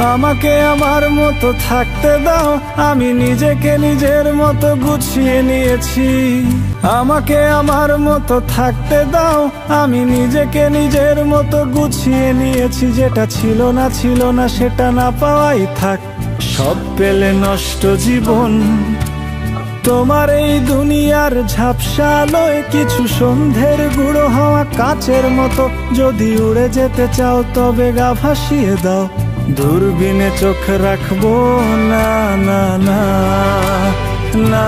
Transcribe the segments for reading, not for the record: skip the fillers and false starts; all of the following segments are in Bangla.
আমাকে আমার মতো থাকতে দাও, আমি নিজেকে নিজের মতো গুছিয়ে নিয়েছি। আমাকে আমার মতো থাকতে দাও, আমি নিজেকে নিজের মতো গুছিয়ে নিয়েছি। যেটা ছিল না সেটা না পাওয়াই থাক, সব পেলে নষ্ট জীবন। তোমার এই দুনিয়ার ঝাপসা আলোয় কিছু সন্ধ্যের গুঁড়ো হওয়া কাচের মতো। যদি উড়ে যেতে চাও তবে গা ভাসিয়ে দাও, দূরবীনে চোখ রাখবো না না না না।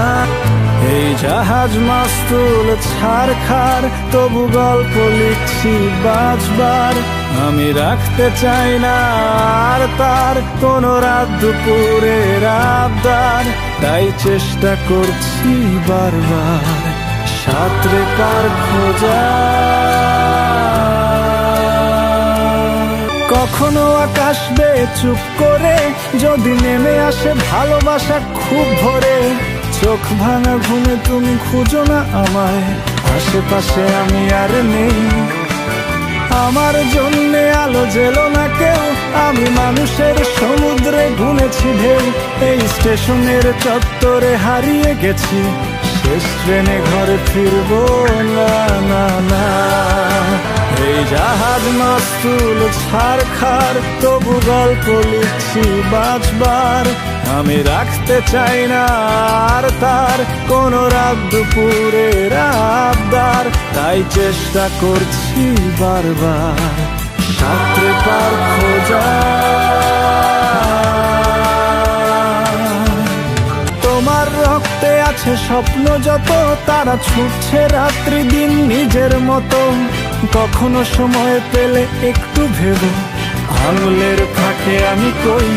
এই জাহাজ মাস্তুল ছারখার, তবু গল্প লিখছি বাঁচবার। আমি রাখতে চাই না আর তার কোনো রাত দুপুরের আবদার, তাই চেষ্টা করছি বারবার সাঁতরে পার খোঁজা। কখনো আকাশ বেয়ে চুপ করে যদি নেমে আসে ভালোবাসা খুব ভোরে। চোখ ভাঙা ঘুমে তুমি খুঁজো না আমায়, আশেপাশে আমি আর নেই। আমার জন্যে আলো জেলো না কেউ, আমি মানুষের সমুদ্রে গুনেছি ঢেউ। এই স্টেশনের চত্বরে হারিয়ে গেছি, শেষ ট্রেনে ঘরে ফিরবো না না না। এই জাহাজ মাস্তুল ছারখার, তবু গল্প লিখছি বাঁচবার। আমি রাখতে চাই না আর তার কোনো রাত দুপুরের আবদার, তাই চেষ্টা করছি বারবার সাঁতরে পার খোঁজা। তোমার রক্তে আছে স্বপ্ন যত, তারা ছুটছে রাত্রি দিন নিজের মতো। কখনো সময় পেলে একটু ভেবো, আঙুলের ফাঁকে আমি কই।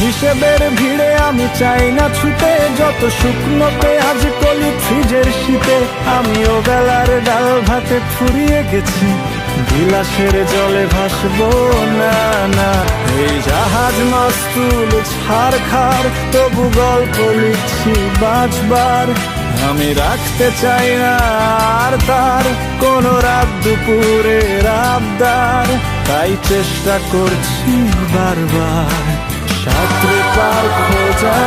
হিসেবের ভিড়ে আমি চাই না ছুটে, যত শুকনো পেঁয়াজ কলি ফ্রিজের শীতে। আমিও বেলার ডাল ভাতে ফুরিয়ে গেছি, বিলাসের জলে ভাসবো না না। এই জাহাজ মাস্তুল ছারখার, তবু গল্প লিখছি বাঁচবার। আমি রাখতে চাই না আর তার কোনো রাত দুপুরের আবদার, তাই চেষ্টা করছি বারবার সাঁতরে পার খোঁজা।